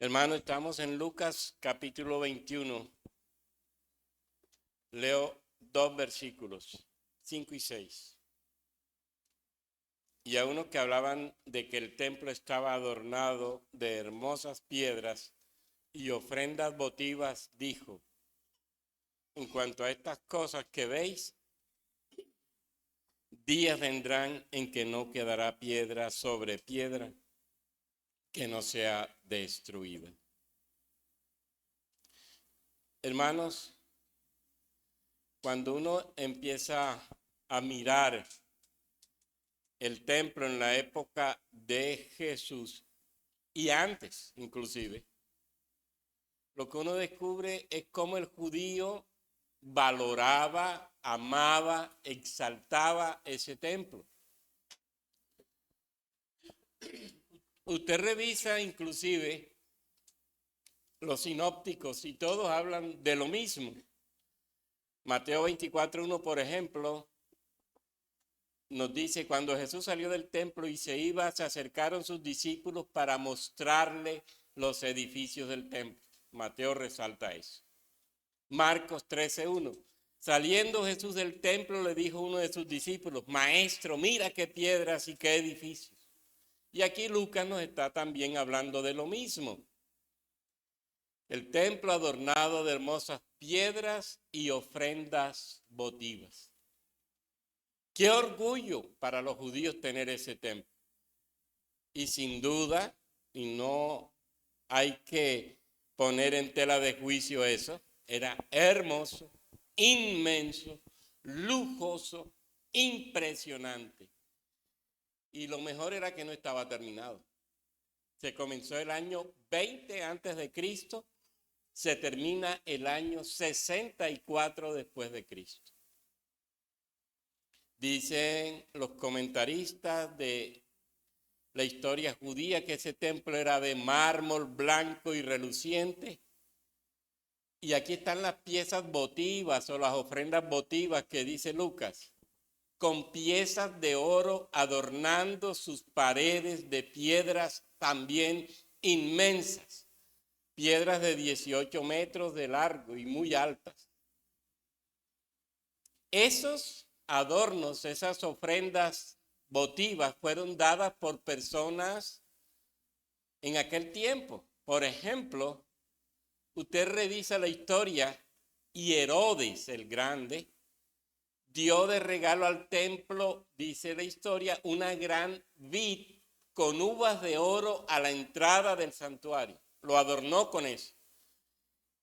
Hermano, estamos en Lucas capítulo 21. Leo dos versículos, 5 y 6. Y a unos que hablaban de que el templo estaba adornado de hermosas piedras y ofrendas votivas, dijo: en cuanto a estas cosas que veis, días vendrán en que no quedará piedra sobre piedra que no sea destruida. Hermanos, cuando uno empieza a mirar el templo en la época de Jesús y antes inclusive, lo que uno descubre es cómo el judío valoraba, amaba, exaltaba ese templo. Usted revisa inclusive los sinópticos y todos hablan de lo mismo. Mateo 24:1, por ejemplo, nos dice: cuando Jesús salió del templo y se iba, se acercaron sus discípulos para mostrarle los edificios del templo. Mateo resalta eso. Marcos 13:1. Saliendo Jesús del templo, le dijo a uno de sus discípulos: Maestro, mira qué piedras y qué edificios. Y aquí Lucas nos está también hablando de lo mismo. El templo adornado de hermosas piedras y ofrendas votivas. Qué orgullo para los judíos tener ese templo. Y sin duda, y no hay que poner en tela de juicio eso, era hermoso, inmenso, lujoso, impresionante. Y lo mejor era que no estaba terminado. Se comenzó el año 20 antes de Cristo, se termina el año 64 después de Cristo. Dicen los comentaristas de la historia judía que ese templo era de mármol blanco y reluciente. Y aquí están las piezas votivas o las ofrendas votivas que dice Lucas, con piezas de oro adornando sus paredes de piedras también inmensas, piedras de 18 metros de largo y muy altas. Esos adornos, esas ofrendas votivas fueron dadas por personas en aquel tiempo. Por ejemplo, usted revisa la historia y Herodes el Grande dio de regalo al templo, dice la historia, una gran vid con uvas de oro a la entrada del santuario. Lo adornó con eso.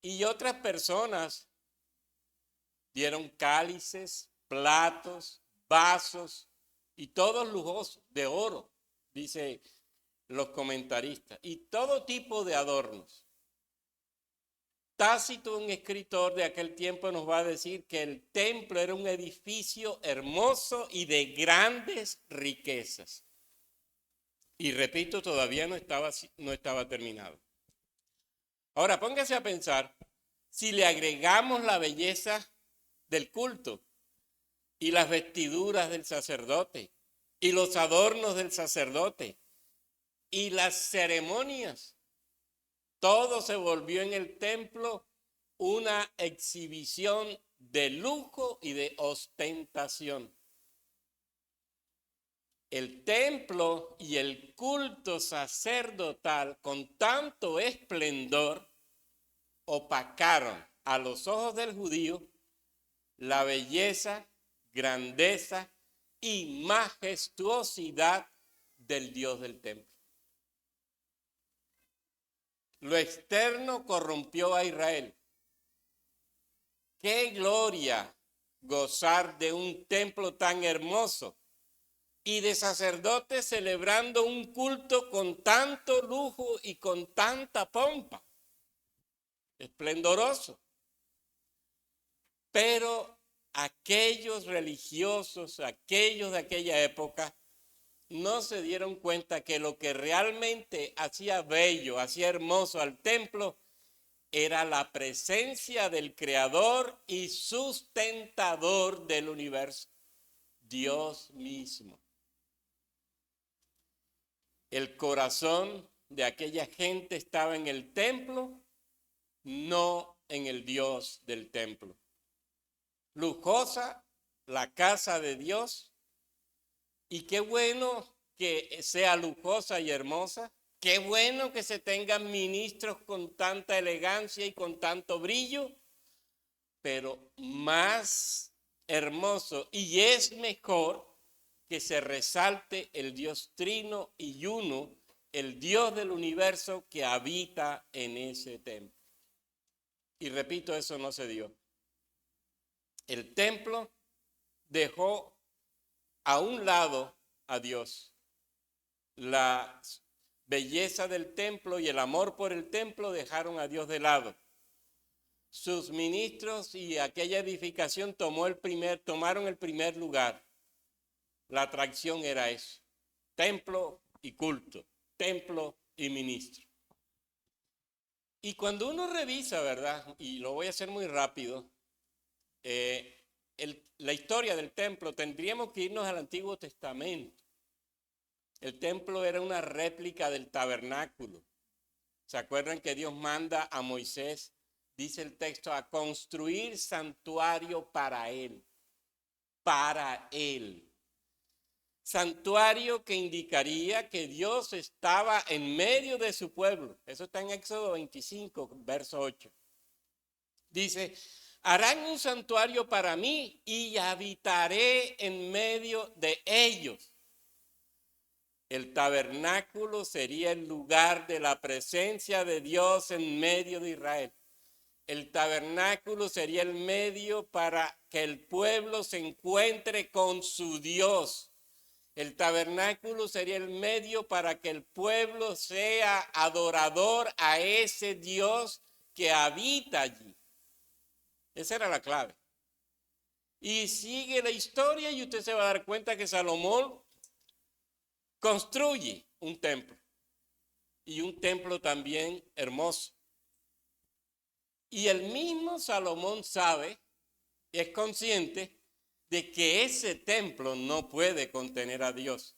Y otras personas dieron cálices, platos, vasos y todos lujosos de oro, dice los comentaristas, y todo tipo de adornos. Tácito, un escritor de aquel tiempo, nos va a decir que el templo era un edificio hermoso y de grandes riquezas. Y repito, todavía no estaba terminado. Ahora póngase a pensar, si le agregamos la belleza del culto y las vestiduras del sacerdote y los adornos del sacerdote y las ceremonias, todo se volvió en el templo una exhibición de lujo y de ostentación. El templo y el culto sacerdotal con tanto esplendor opacaron a los ojos del judío la belleza, grandeza y majestuosidad del Dios del templo. Lo externo corrompió a Israel. ¡Qué gloria gozar de un templo tan hermoso y de sacerdotes celebrando un culto con tanto lujo y con tanta pompa! Esplendoroso. Pero aquellos religiosos, aquellos de aquella época, no se dieron cuenta que lo que realmente hacía bello, hacía hermoso al templo, era la presencia del Creador y sustentador del universo, Dios mismo. El corazón de aquella gente estaba en el templo, no en el Dios del templo. Lujosa la casa de Dios, y qué bueno que sea lujosa y hermosa. Qué bueno que se tengan ministros con tanta elegancia y con tanto brillo, pero más hermoso y es mejor que se resalte el Dios trino y uno, el Dios del universo que habita en ese templo. Y repito, eso no se dio. El templo dejó a un lado a Dios. La belleza del templo y el amor por el templo dejaron a Dios de lado. Sus ministros y aquella edificación tomaron el primer lugar. La atracción era eso: templo y culto, templo y ministro. Y cuando uno revisa, ¿verdad? Y lo voy a hacer muy rápido, la historia del templo, tendríamos que irnos al Antiguo Testamento. El templo era una réplica del tabernáculo. ¿Se acuerdan que Dios manda a Moisés, dice el texto, a construir santuario para él? Para él. Santuario que indicaría que Dios estaba en medio de su pueblo. Eso está en Éxodo 25, verso 8. Dice: harán un santuario para mí y habitaré en medio de ellos. El tabernáculo sería el lugar de la presencia de Dios en medio de Israel. El tabernáculo sería el medio para que el pueblo se encuentre con su Dios. El tabernáculo sería el medio para que el pueblo sea adorador a ese Dios que habita allí. Esa era la clave. Y sigue la historia y usted se va a dar cuenta que Salomón construye un templo. Y un templo también hermoso. Y el mismo Salomón sabe, es consciente de que ese templo no puede contener a Dios.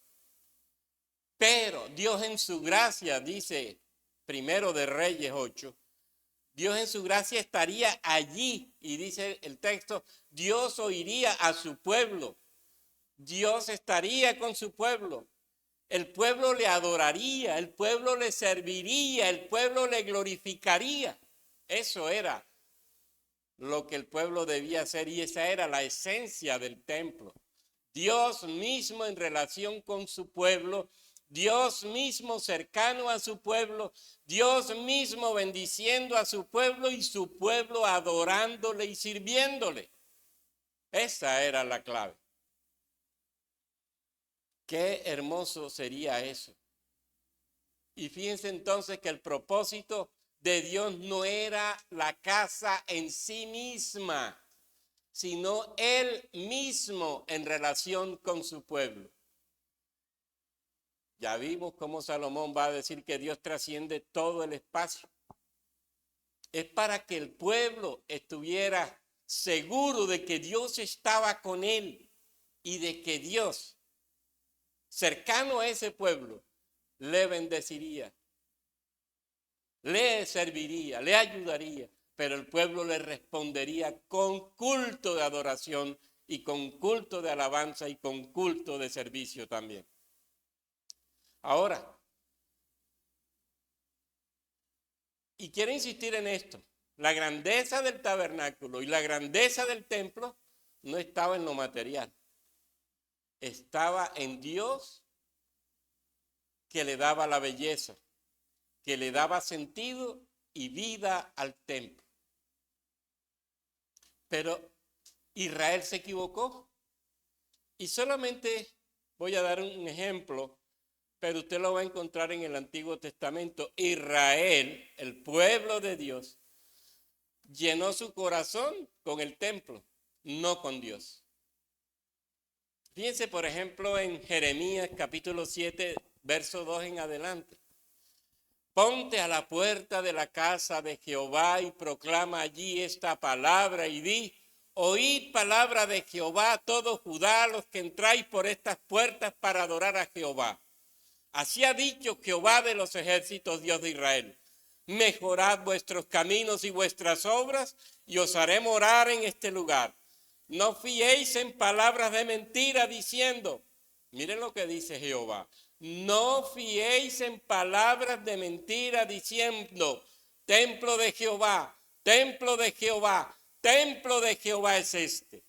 Pero Dios en su gracia, dice Primero de Reyes 8, Dios en su gracia estaría allí. Y dice el texto, Dios oiría a su pueblo. Dios estaría con su pueblo. El pueblo le adoraría, el pueblo le serviría, el pueblo le glorificaría. Eso era lo que el pueblo debía hacer y esa era la esencia del templo. Dios mismo en relación con su pueblo, Dios mismo cercano a su pueblo, Dios mismo bendiciendo a su pueblo y su pueblo adorándole y sirviéndole. Esa era la clave. Qué hermoso sería eso. Y fíjense entonces que el propósito de Dios no era la casa en sí misma, sino Él mismo en relación con su pueblo. Ya vimos cómo Salomón va a decir que Dios trasciende todo el espacio. Es para que el pueblo estuviera seguro de que Dios estaba con él y de que Dios, cercano a ese pueblo, le bendeciría, le serviría, le ayudaría, pero el pueblo le respondería con culto de adoración y con culto de alabanza y con culto de servicio también. Ahora, y quiero insistir en esto, la grandeza del tabernáculo y la grandeza del templo no estaba en lo material, estaba en Dios que le daba la belleza, que le daba sentido y vida al templo. Pero Israel se equivocó y solamente voy a dar un ejemplo, pero usted lo va a encontrar en el Antiguo Testamento. Israel, el pueblo de Dios, llenó su corazón con el templo, no con Dios. Fíjense, por ejemplo, en Jeremías capítulo 7, verso 2 en adelante. Ponte a la puerta de la casa de Jehová y proclama allí esta palabra y di: oíd palabra de Jehová, todo Judá, los que entráis por estas puertas para adorar a Jehová. Así ha dicho Jehová de los ejércitos, Dios de Israel. Mejorad vuestros caminos y vuestras obras, y os haré morar en este lugar. No fiéis en palabras de mentira diciendo, miren lo que dice Jehová, no fiéis en palabras de mentira diciendo, templo de Jehová, templo de Jehová, templo de Jehová es este.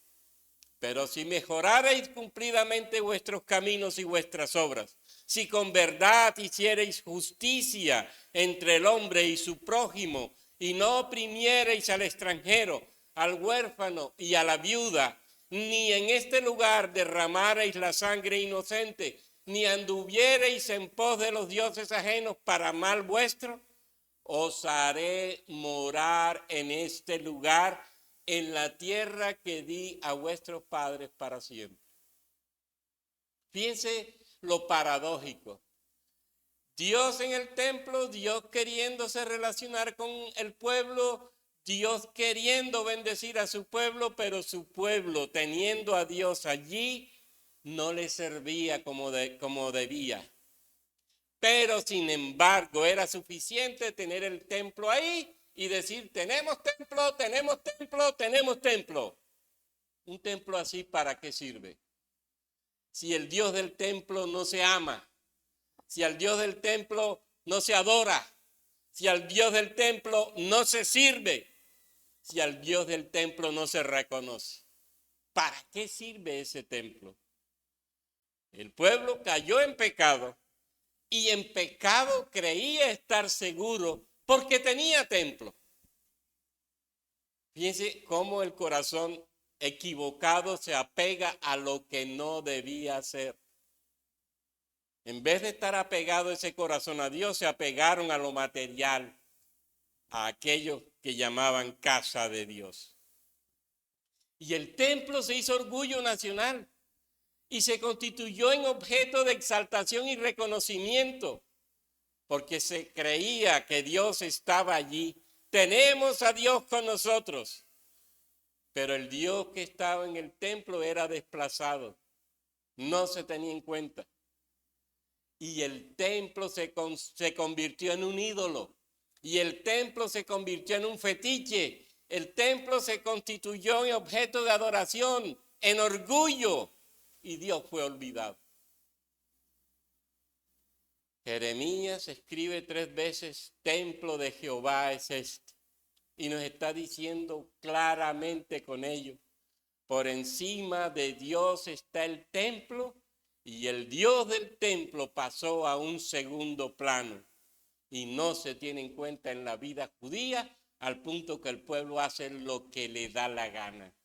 Pero si mejorareis cumplidamente vuestros caminos y vuestras obras, si con verdad hiciereis justicia entre el hombre y su prójimo, y no oprimiereis al extranjero, al huérfano y a la viuda, ni en este lugar derramareis la sangre inocente, ni anduviereis en pos de los dioses ajenos para mal vuestro, os haré morar en este lugar, en la tierra que di a vuestros padres para siempre. Fíjense lo paradójico. Dios en el templo, Dios queriéndose relacionar con el pueblo, Dios queriendo bendecir a su pueblo, pero su pueblo teniendo a Dios allí no le servía como debía. Pero sin embargo era suficiente tener el templo ahí y decir, tenemos templo, tenemos templo, tenemos templo. Un templo así, ¿para qué sirve? Si el Dios del templo no se ama, si al Dios del templo no se adora, si al Dios del templo no se sirve, si al Dios del templo no se reconoce, ¿para qué sirve ese templo? El pueblo cayó en pecado y en pecado creía estar seguro porque tenía templo. Fíjense cómo el corazón equivocado se apega a lo que no debía ser. En vez de estar apegado ese corazón a Dios, se apegaron a lo material, a aquello que llamaban casa de Dios. Y el templo se hizo orgullo nacional y se constituyó en objeto de exaltación y reconocimiento, porque se creía que Dios estaba allí. Tenemos a Dios con nosotros. Pero el Dios que estaba en el templo era desplazado, no se tenía en cuenta. Y el templo se convirtió en un ídolo. Y el templo se convirtió en un fetiche. El templo se constituyó en objeto de adoración, en orgullo. Y Dios fue olvidado. Jeremías escribe 3 veces, templo de Jehová es este. Y nos está diciendo claramente con ello, por encima de Dios está el templo y el Dios del templo pasó a un segundo plano y no se tiene en cuenta en la vida judía al punto que el pueblo hace lo que le da la gana.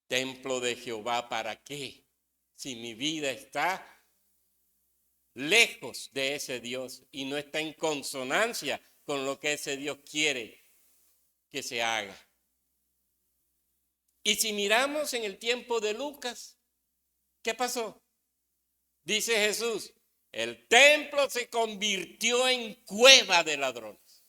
Templo de Jehová, ¿para qué? Si mi vida está lejos de ese Dios y no está en consonancia con lo que ese Dios quiere que se haga. Y si miramos en el tiempo de Lucas, ¿qué pasó? Dice Jesús, el templo se convirtió en cueva de ladrones.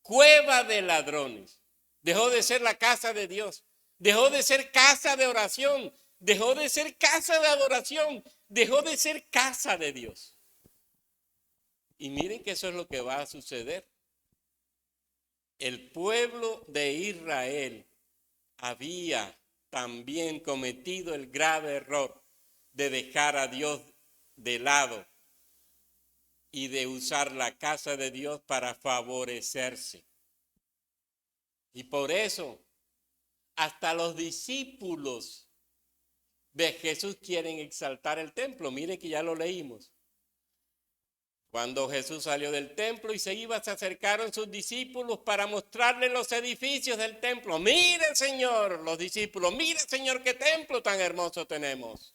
Cueva de ladrones. Dejó de ser la casa de Dios. Dejó de ser casa de oración. Dejó de ser casa de adoración. Dejó de ser casa de Dios. Y miren que eso es lo que va a suceder. El pueblo de Israel había también cometido el grave error de dejar a Dios de lado y de usar la casa de Dios para favorecerse. Y por eso hasta los discípulos de Jesús quieren exaltar el templo. Mire que ya lo leímos. Cuando Jesús salió del templo y se iba, se acercaron sus discípulos para mostrarle los edificios del templo. Mire, Señor, los discípulos, mire, Señor, qué templo tan hermoso tenemos.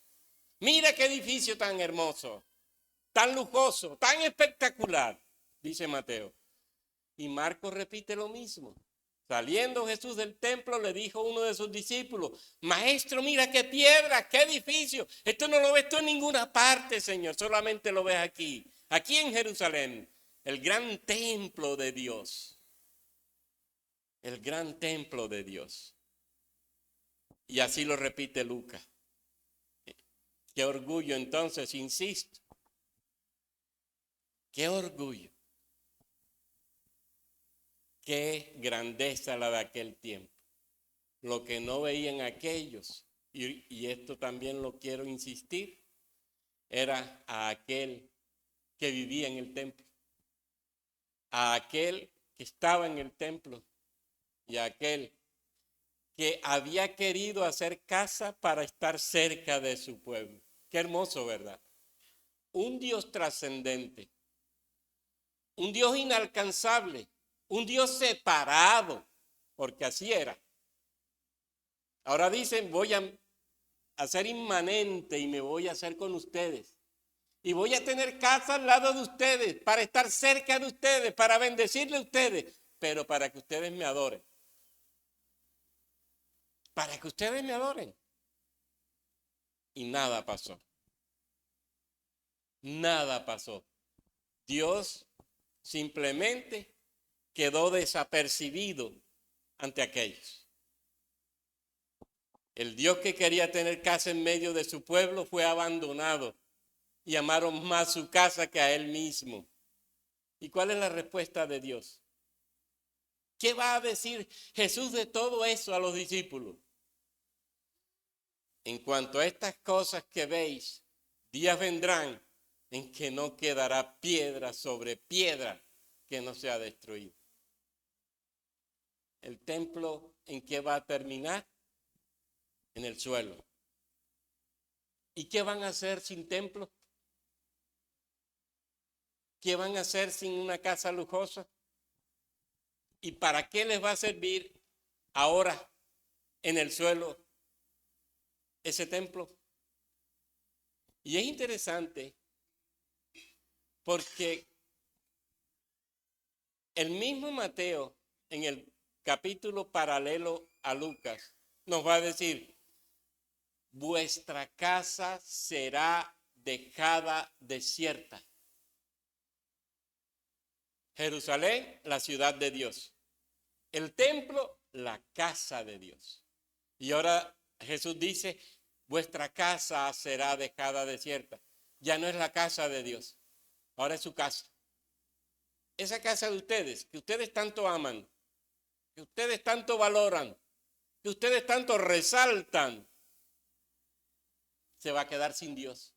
Mira qué edificio tan hermoso, tan lujoso, tan espectacular, dice Mateo. Y Marcos repite lo mismo. Saliendo Jesús del templo, le dijo a uno de sus discípulos, Maestro, mira qué piedra, qué edificio. Esto no lo ves tú en ninguna parte, Señor, solamente lo ves aquí. Aquí en Jerusalén, el gran templo de Dios. El gran templo de Dios. Y así lo repite Lucas. Qué orgullo entonces, insisto. Qué orgullo. Qué grandeza la de aquel tiempo. Lo que no veían aquellos, y esto también lo quiero insistir, era a aquel que vivía en el templo, a aquel que estaba en el templo y a aquel que había querido hacer casa para estar cerca de su pueblo. Qué hermoso, ¿verdad? Un Dios trascendente, un Dios inalcanzable, un Dios separado, porque así era. Ahora dicen, voy a ser inmanente y me voy a hacer con ustedes. Y voy a tener casa al lado de ustedes, para estar cerca de ustedes, para bendecirle a ustedes, pero para que ustedes me adoren. Para que ustedes me adoren. Y nada pasó. Nada pasó. Dios simplemente quedó desapercibido ante aquellos. El Dios que quería tener casa en medio de su pueblo fue abandonado y amaron más su casa que a él mismo. ¿Y cuál es la respuesta de Dios? ¿Qué va a decir Jesús de todo eso a los discípulos? En cuanto a estas cosas que veis, días vendrán en que no quedará piedra sobre piedra que no sea destruida. ¿El templo en qué va a terminar? En el suelo. ¿Y qué van a hacer sin templo? ¿Qué van a hacer sin una casa lujosa? ¿Y para qué les va a servir ahora en el suelo ese templo? Y es interesante porque el mismo Mateo, en el capítulo paralelo a Lucas, nos va a decir, vuestra casa será dejada desierta. Jerusalén, la ciudad de Dios. El templo, la casa de Dios. Y ahora Jesús dice, vuestra casa será dejada desierta. Ya no es la casa de Dios, ahora es su casa. Esa casa de ustedes, que ustedes tanto aman, que ustedes tanto valoran, que ustedes tanto resaltan, se va a quedar sin Dios.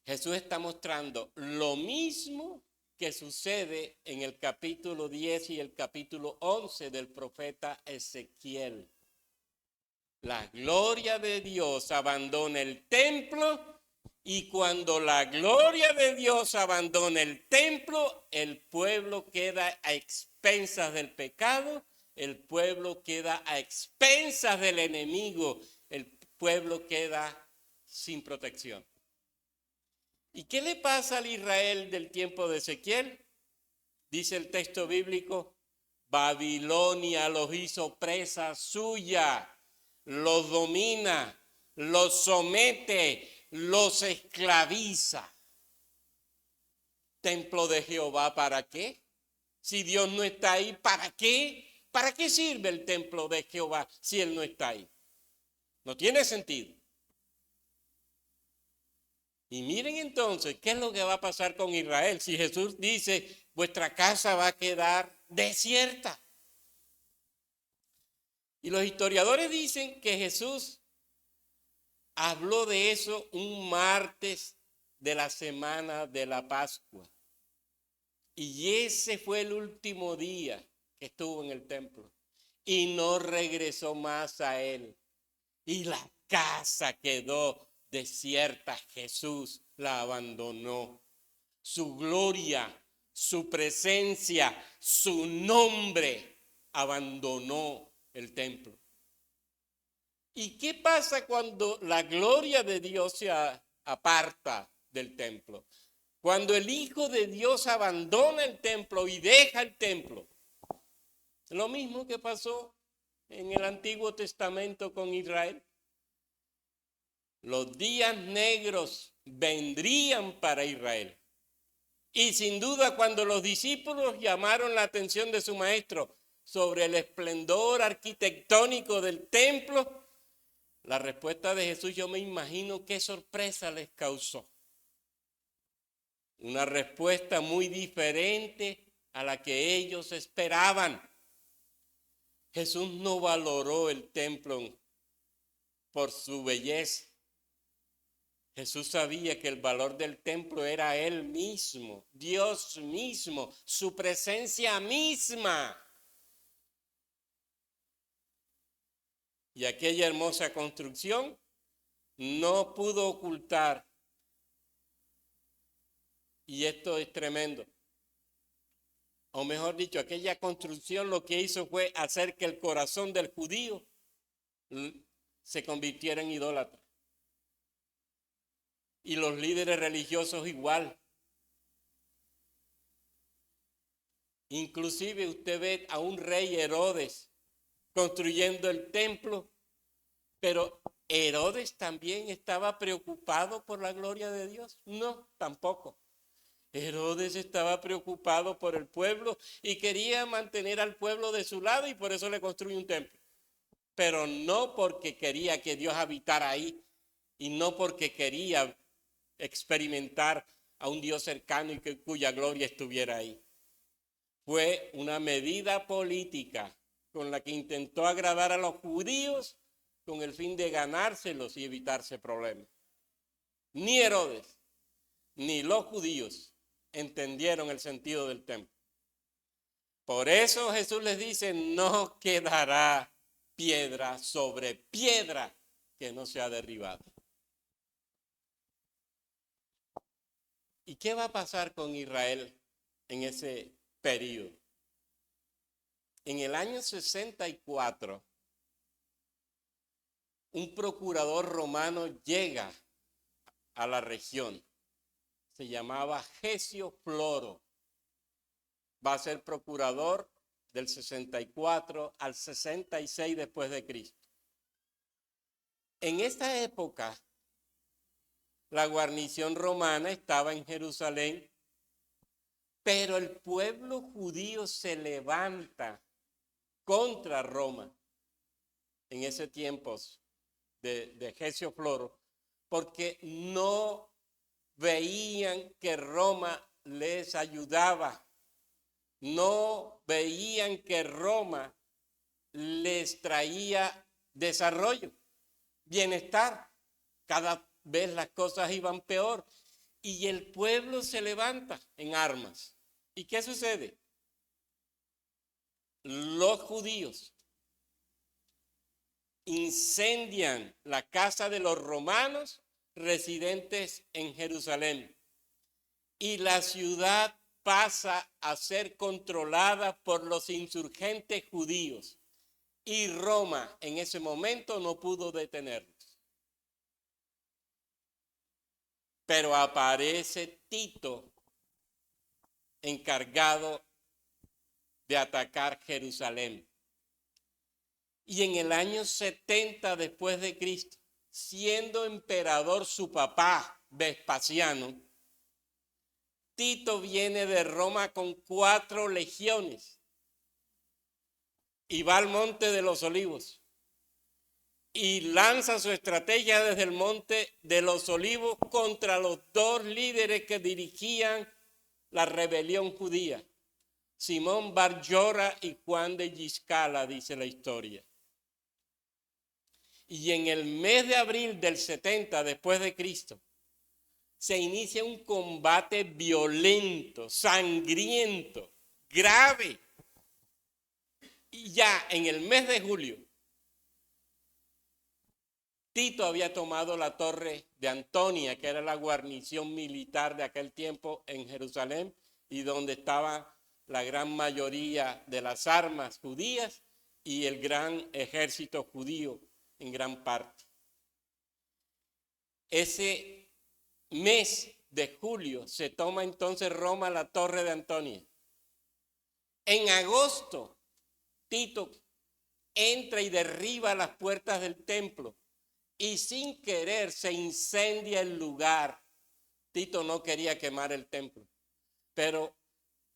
Jesús está mostrando lo mismo que sucede en el capítulo 10 y el capítulo 11 del profeta Ezequiel. La gloria de Dios abandona el templo y cuando la gloria de Dios abandona el templo, el pueblo queda a expensas del pecado, el pueblo queda a expensas del enemigo, el pueblo queda sin protección. ¿Y qué le pasa al Israel del tiempo de Ezequiel? Dice el texto bíblico, Babilonia los hizo presa suya, los domina, los somete, los esclaviza. ¿Templo de Jehová para qué? Si Dios no está ahí, ¿para qué? ¿Para qué sirve el templo de Jehová si Él no está ahí? No tiene sentido. Y miren entonces, ¿qué es lo que va a pasar con Israel? Si Jesús dice, vuestra casa va a quedar desierta. Y los historiadores dicen que Jesús habló de eso un martes de la semana de la Pascua. Y ese fue el último día que estuvo en el templo. Y no regresó más a él. Y la casa quedó desierta. Jesús la abandonó. Su gloria, su presencia, su nombre abandonó el templo. ¿Y qué pasa cuando la gloria de Dios se aparta del templo? Cuando el Hijo de Dios abandona el templo y deja el templo. Lo mismo que pasó en el Antiguo Testamento con Israel. Los días negros vendrían para Israel. Y sin duda cuando los discípulos llamaron la atención de su maestro, sobre el esplendor arquitectónico del templo, la respuesta de Jesús, yo me imagino qué sorpresa les causó. Una respuesta muy diferente a la que ellos esperaban. Jesús no valoró el templo por su belleza. Jesús sabía que el valor del templo era Él mismo, Dios mismo, su presencia misma. Y aquella hermosa construcción no pudo ocultar, y esto es tremendo, o mejor dicho, aquella construcción lo que hizo fue hacer que el corazón del judío se convirtiera en idólatra. Y los líderes religiosos igual. Inclusive usted ve a un rey Herodes construyendo el templo, pero ¿Herodes también estaba preocupado por la gloria de Dios? No, tampoco. Herodes estaba preocupado por el pueblo y quería mantener al pueblo de su lado y por eso le construyó un templo. Pero no porque quería que Dios habitara ahí y no porque quería experimentar a un Dios cercano y cuya gloria estuviera ahí. Fue una medida política con la que intentó agradar a los judíos con el fin de ganárselos y evitarse problemas. Ni Herodes ni los judíos entendieron el sentido del templo. Por eso Jesús les dice, no quedará piedra sobre piedra que no sea derribada. ¿Y qué va a pasar con Israel en ese periodo? En el año 64, un procurador romano llega a la región. Se llamaba Gesio Floro. Va a ser procurador del 64 al 66 después de Cristo. En esta época, la guarnición romana estaba en Jerusalén, pero el pueblo judío se levanta contra Roma en ese tiempo de Gesio Floro, porque no veían que Roma les ayudaba, no veían que Roma les traía desarrollo, bienestar. Cada vez las cosas iban peor y el pueblo se levanta en armas. ¿Y qué sucede? Los judíos incendian la casa de los romanos residentes en Jerusalén y la ciudad pasa a ser controlada por los insurgentes judíos y Roma en ese momento no pudo detenerlos. Pero aparece Tito encargado de atacar Jerusalén. Y en el año 70 después de Cristo, siendo emperador su papá, Vespasiano, Tito viene de Roma con 4 legiones y va al Monte de los Olivos y lanza su estrategia desde el Monte de los Olivos contra los 2 líderes que dirigían la rebelión judía, Simón Bar Jora y Juan de Giscala, dice la historia. Y en el mes de abril del 70 después de Cristo, se inicia un combate violento, sangriento, grave. Y ya en el mes de julio, Tito había tomado la torre de Antonia, que era la guarnición militar de aquel tiempo en Jerusalén, y donde estaba la gran mayoría de las armas judías y el gran ejército judío en gran parte. Ese mes de julio se toma entonces Roma la torre de Antonia. En agosto, Tito entra y derriba las puertas del templo y sin querer se incendia el lugar. Tito no quería quemar el templo, pero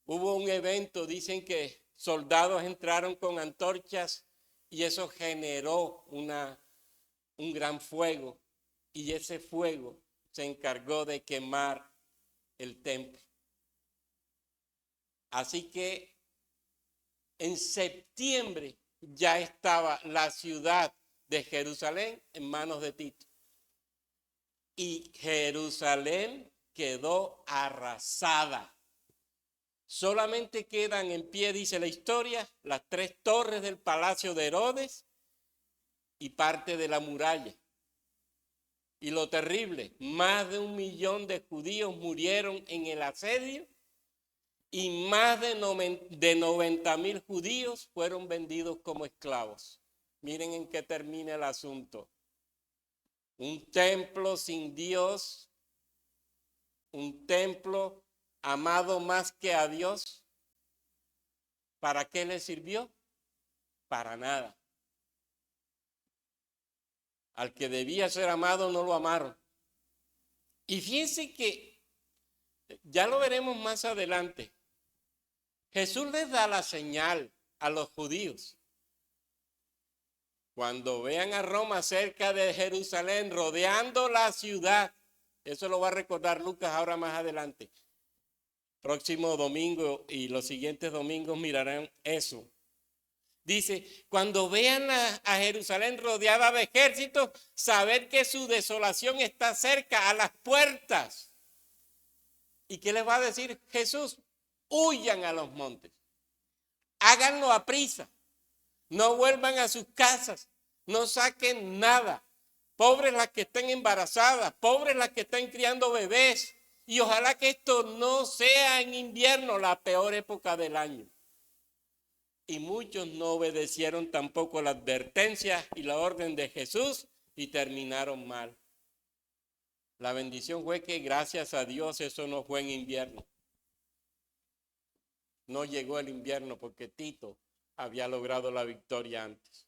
hubo un evento, dicen que soldados entraron con antorchas y eso generó un gran fuego. Y ese fuego se encargó de quemar el templo. Así que en septiembre ya estaba la ciudad de Jerusalén en manos de Tito. Y Jerusalén quedó arrasada. Solamente quedan en pie, dice la historia, las 3 torres del palacio de Herodes y parte de la muralla. Y lo terrible, más de 1 millón de judíos murieron en el asedio y más de 90,000 judíos fueron vendidos como esclavos. Miren en qué termina el asunto. Un templo sin Dios, un templo amado más que a Dios, ¿para qué le sirvió? Para nada. Al que debía ser amado no lo amaron. Y fíjense que, ya lo veremos más adelante, Jesús les da la señal a los judíos. Cuando vean a Roma cerca de Jerusalén, rodeando la ciudad, eso lo va a recordar Lucas ahora más adelante. Próximo domingo y los siguientes domingos mirarán eso. Dice, cuando vean a Jerusalén rodeada de ejércitos, saber que su desolación está cerca, a las puertas. ¿Y qué les va a decir Jesús? Huyan a los montes. Háganlo a prisa. No vuelvan a sus casas. No saquen nada. Pobres las que estén embarazadas, pobres las que estén criando bebés. Y ojalá que esto no sea en invierno, la peor época del año. Y muchos no obedecieron tampoco la advertencia y la orden de Jesús y terminaron mal. La bendición fue que gracias a Dios eso no fue en invierno. No llegó el invierno porque Tito había logrado la victoria antes.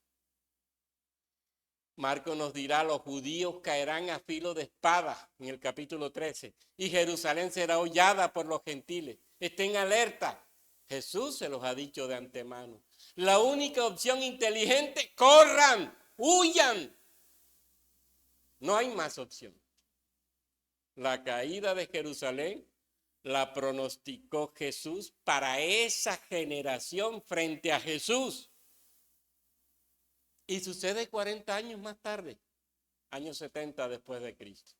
Marcos nos dirá, los judíos caerán a filo de espada en el capítulo 13 y Jerusalén será hollada por los gentiles. Estén alerta. Jesús se los ha dicho de antemano. La única opción inteligente, corran, huyan. No hay más opción. La caída de Jerusalén la pronosticó Jesús para esa generación frente a Jesús. Y sucede 40 años más tarde, años 70 después de Cristo.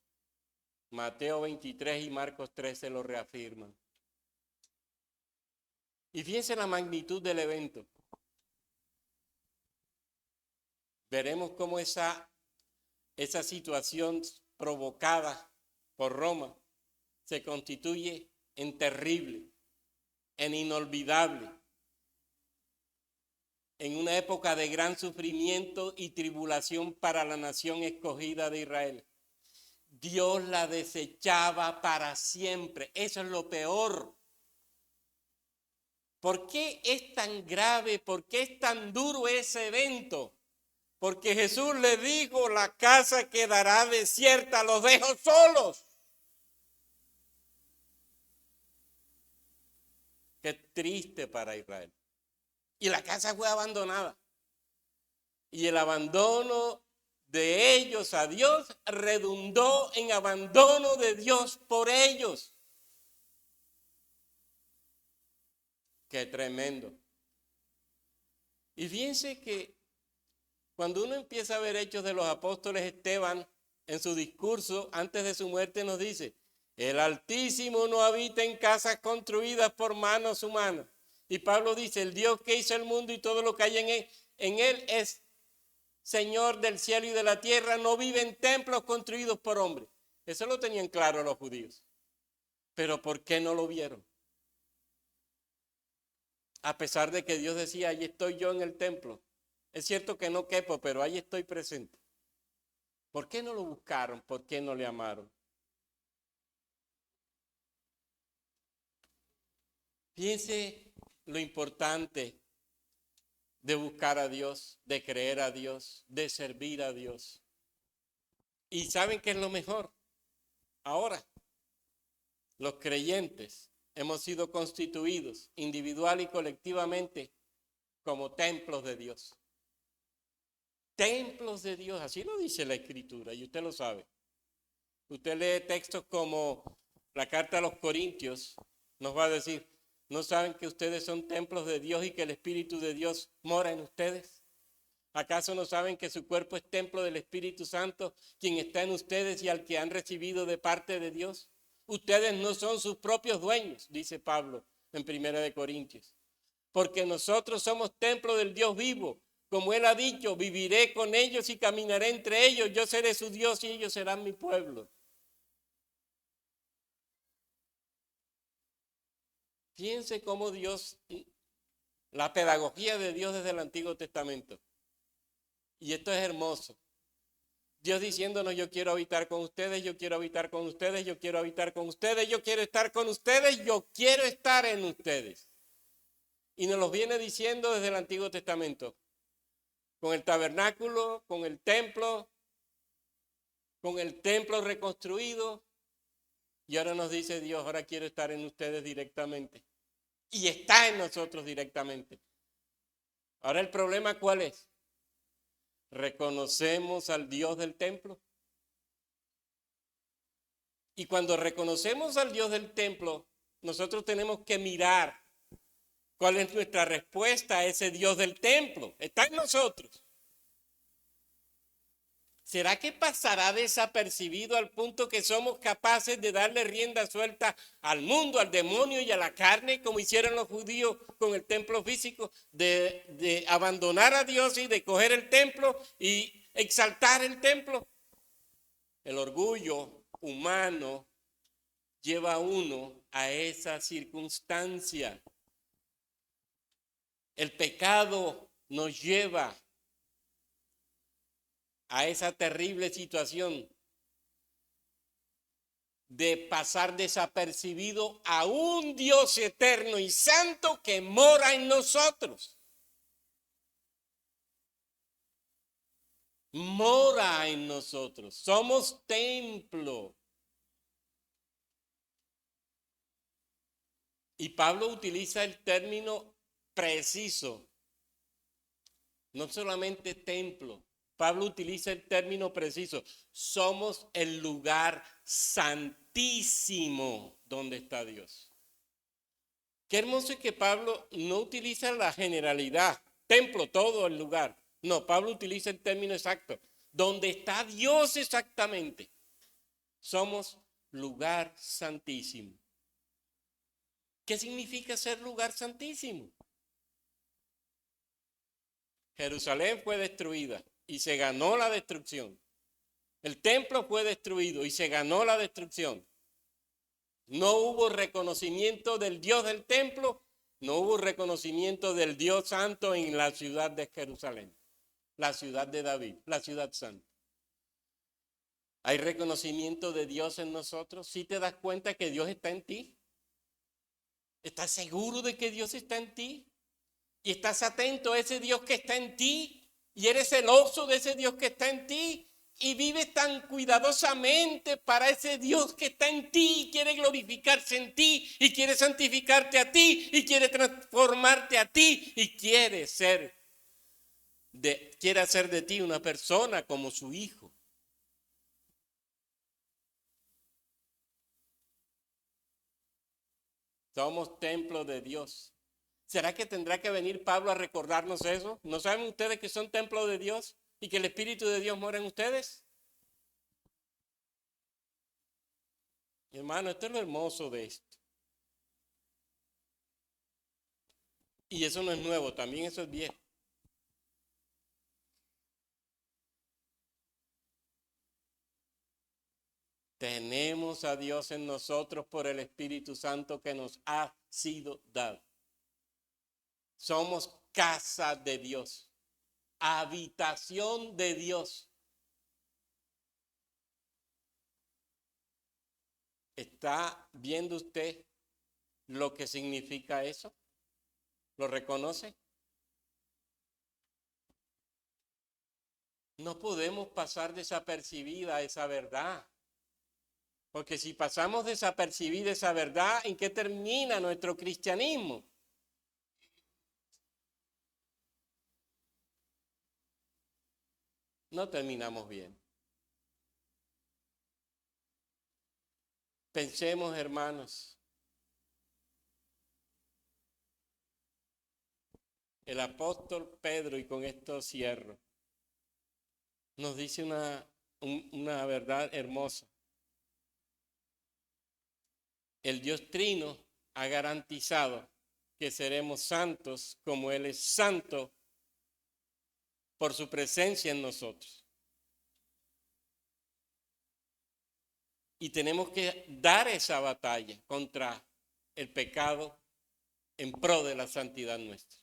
Mateo 23 y Marcos 13 lo reafirman. Y fíjense la magnitud del evento. Veremos cómo esa situación provocada por Roma se constituye en terrible, en inolvidable, en una época de gran sufrimiento y tribulación para la nación escogida de Israel. Dios la desechaba para siempre. Eso es lo peor. ¿Por qué es tan grave? ¿Por qué es tan duro ese evento? Porque Jesús le dijo, la casa quedará desierta, los dejo solos. Qué triste para Israel. Y la casa fue abandonada. Y el abandono de ellos a Dios redundó en abandono de Dios por ellos. Qué tremendo. Y fíjense que cuando uno empieza a ver Hechos de los Apóstoles, Esteban en su discurso antes de su muerte nos dice, el Altísimo no habita en casas construidas por manos humanas. Y Pablo dice, el Dios que hizo el mundo y todo lo que hay en él es Señor del cielo y de la tierra, no vive en templos construidos por hombres. Eso lo tenían claro los judíos. Pero ¿por qué no lo vieron? A pesar de que Dios decía, ahí estoy yo en el templo. Es cierto que no quepo, pero ahí estoy presente. ¿Por qué no lo buscaron? ¿Por qué no le amaron? Fíjense lo importante de buscar a Dios, de creer a Dios, de servir a Dios. ¿Y saben qué es lo mejor? Ahora, los creyentes hemos sido constituidos individual y colectivamente como templos de Dios. Templos de Dios, así lo dice la Escritura y usted lo sabe. Usted lee textos como la carta a los Corintios, nos va a decir, ¿no saben que ustedes son templos de Dios y que el Espíritu de Dios mora en ustedes? ¿Acaso no saben que su cuerpo es templo del Espíritu Santo, quien está en ustedes y al que han recibido de parte de Dios? Ustedes no son sus propios dueños, dice Pablo en 1 Corintios, porque nosotros somos templo del Dios vivo. Como él ha dicho, viviré con ellos y caminaré entre ellos, yo seré su Dios y ellos serán mi pueblo. Piense cómo Dios, la pedagogía de Dios desde el Antiguo Testamento. Y esto es hermoso. Dios diciéndonos, yo quiero habitar con ustedes, yo quiero habitar con ustedes, yo quiero habitar con ustedes, yo quiero estar con ustedes, yo quiero estar en ustedes. Y nos los viene diciendo desde el Antiguo Testamento. Con el tabernáculo, con el templo reconstruido. Y ahora nos dice Dios, ahora quiero estar en ustedes directamente. Y está en nosotros directamente. Ahora el problema, ¿cuál es? ¿Reconocemos al Dios del templo? Y cuando reconocemos al Dios del templo, nosotros tenemos que mirar cuál es nuestra respuesta a ese Dios del templo. Está en nosotros. ¿Será que pasará desapercibido al punto que somos capaces de darle rienda suelta al mundo, al demonio y a la carne, como hicieron los judíos con el templo físico, de abandonar a Dios y de coger el templo y exaltar el templo? El orgullo humano lleva a uno a esa circunstancia. El pecado nos lleva a esa terrible situación de pasar desapercibido a un Dios eterno y santo que mora en nosotros. Mora en nosotros. Somos templo. Y Pablo utiliza el término preciso. No solamente templo. Pablo utiliza el término preciso. Somos el lugar santísimo donde está Dios. Qué hermoso es que Pablo no utiliza la generalidad, templo, todo el lugar. No, Pablo utiliza el término exacto. Donde está Dios exactamente. Somos lugar santísimo. ¿Qué significa ser lugar santísimo? Jerusalén fue destruida y se ganó la destrucción. El templo fue destruido y se ganó la destrucción. No hubo reconocimiento del Dios del templo, no hubo reconocimiento del Dios santo en la ciudad de Jerusalén, la ciudad de David, la ciudad santa. ¿Hay reconocimiento de Dios en nosotros? ¿Sí te das cuenta que Dios está en ti? ¿Estás seguro de que Dios está en ti? ¿Y estás atento a ese Dios que está en ti? ¿Y eres celoso de ese Dios que está en ti? ¿Y vives tan cuidadosamente para ese Dios que está en ti y quiere glorificarse en ti y quiere santificarte a ti y quiere transformarte a ti y quiere hacer de ti una persona como su hijo? Somos templo de Dios. ¿Será que tendrá que venir Pablo a recordarnos eso? ¿No saben ustedes que son templo de Dios y que el Espíritu de Dios mora en ustedes? Hermano, esto es lo hermoso de esto. Y eso no es nuevo, también eso es viejo. Tenemos a Dios en nosotros por el Espíritu Santo que nos ha sido dado. Somos casa de Dios, habitación de Dios. ¿Está viendo usted lo que significa eso? ¿Lo reconoce? No podemos pasar desapercibida esa verdad. Porque si pasamos desapercibida esa verdad, ¿en qué termina nuestro cristianismo? no terminamos bien. Pensemos, hermanos, el apóstol Pedro, y con esto cierro, nos dice una verdad hermosa. El Dios Trino ha garantizado que seremos santos como Él es santo por su presencia en nosotros. Y tenemos que dar esa batalla contra el pecado en pro de la santidad nuestra.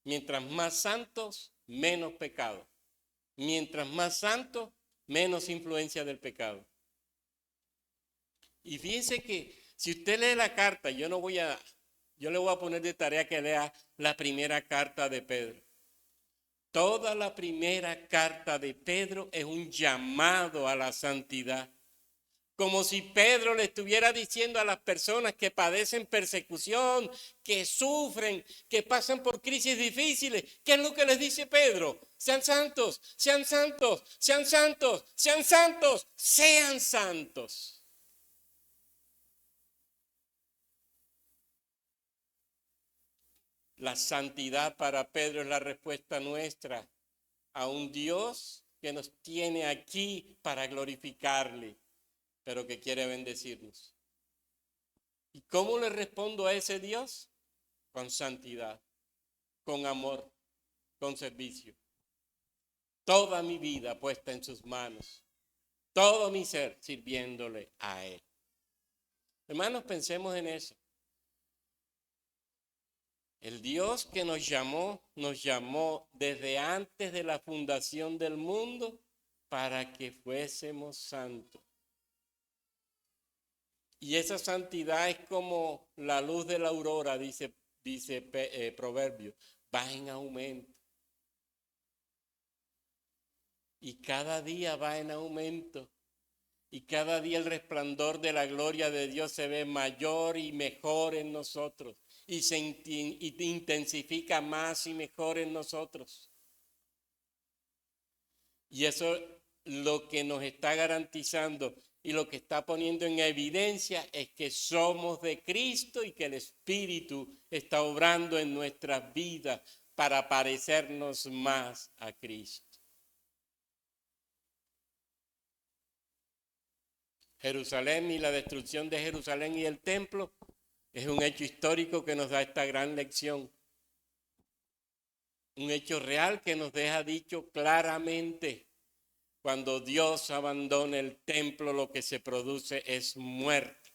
Mientras más santos, menos pecado. Mientras más santos, menos influencia del pecado. Y fíjense que si usted lee la carta, yo le voy a poner de tarea que lea la primera carta de Pedro. Toda la primera carta de Pedro es un llamado a la santidad. Como si Pedro le estuviera diciendo a las personas que padecen persecución, que sufren, que pasan por crisis difíciles. ¿Qué es lo que les dice Pedro? Sean santos, sean santos, sean santos, sean santos, sean santos. La santidad para Pedro es la respuesta nuestra a un Dios que nos tiene aquí para glorificarle, pero que quiere bendecirnos. ¿Y cómo le respondo a ese Dios? Con santidad, con amor, con servicio. Toda mi vida puesta en sus manos, todo mi ser sirviéndole a Él. Hermanos, pensemos en eso. El Dios que nos llamó desde antes de la fundación del mundo para que fuésemos santos. Y esa santidad es como la luz de la aurora, dice Proverbio, va en aumento. Y cada día va en aumento. Y cada día el resplandor de la gloria de Dios se ve mayor y mejor en nosotros. Y se intensifica más y mejor en nosotros. Y eso es lo que nos está garantizando y lo que está poniendo en evidencia es que somos de Cristo y que el Espíritu está obrando en nuestras vidas para parecernos más a Cristo. Jerusalén y la destrucción de Jerusalén y el templo es un hecho histórico que nos da esta gran lección. Un hecho real que nos deja dicho claramente: cuando Dios abandona el templo, lo que se produce es muerte.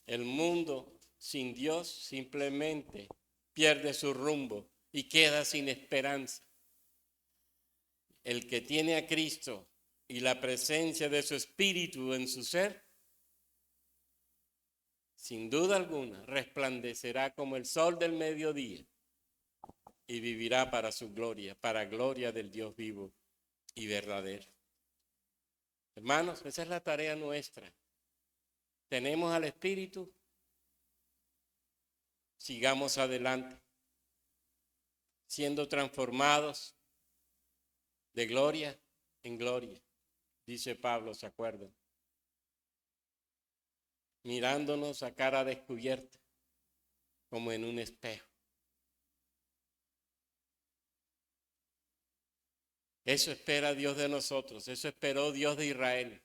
El mundo sin Dios simplemente pierde su rumbo y queda sin esperanza. El que tiene a Cristo y la presencia de su Espíritu en su ser, sin duda alguna, resplandecerá como el sol del mediodía y vivirá para su gloria, para gloria del Dios vivo y verdadero. Hermanos, esa es la tarea nuestra. Tenemos al Espíritu, sigamos adelante, siendo transformados de gloria en gloria, dice Pablo, ¿se acuerdan? Mirándonos a cara descubierta, como en un espejo. Eso espera Dios de nosotros, eso esperó Dios de Israel.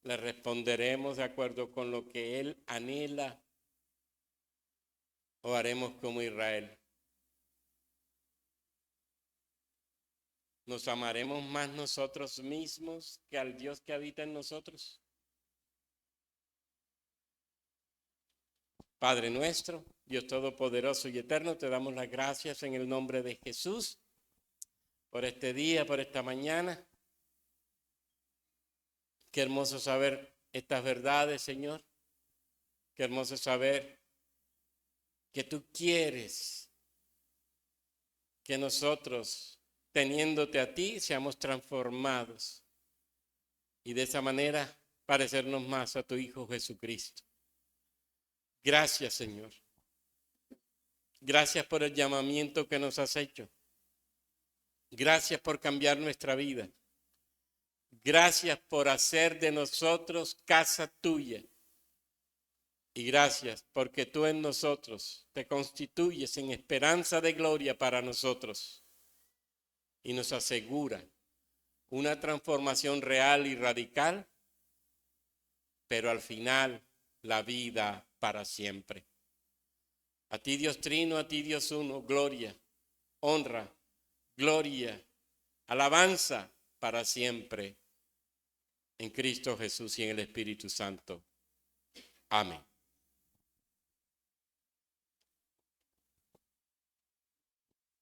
Le responderemos de acuerdo con lo que Él anhela o haremos como Israel. ¿Nos amaremos más nosotros mismos que al Dios que habita en nosotros? Padre nuestro, Dios todopoderoso y eterno, te damos las gracias en el nombre de Jesús por este día, por esta mañana. Qué hermoso saber estas verdades, Señor. Qué hermoso saber que tú quieres que nosotros, teniéndote a ti, seamos transformados y de esa manera parecernos más a tu Hijo Jesucristo. Gracias, Señor. Gracias por el llamamiento que nos has hecho. Gracias por cambiar nuestra vida. Gracias por hacer de nosotros casa tuya. Y gracias porque tú en nosotros te constituyes en esperanza de gloria para nosotros. Y nos asegura una transformación real y radical, pero al final la vida para siempre. A ti Dios Trino, a ti Dios Uno, gloria, honra, gloria, alabanza para siempre en Cristo Jesús y en el Espíritu Santo. Amén.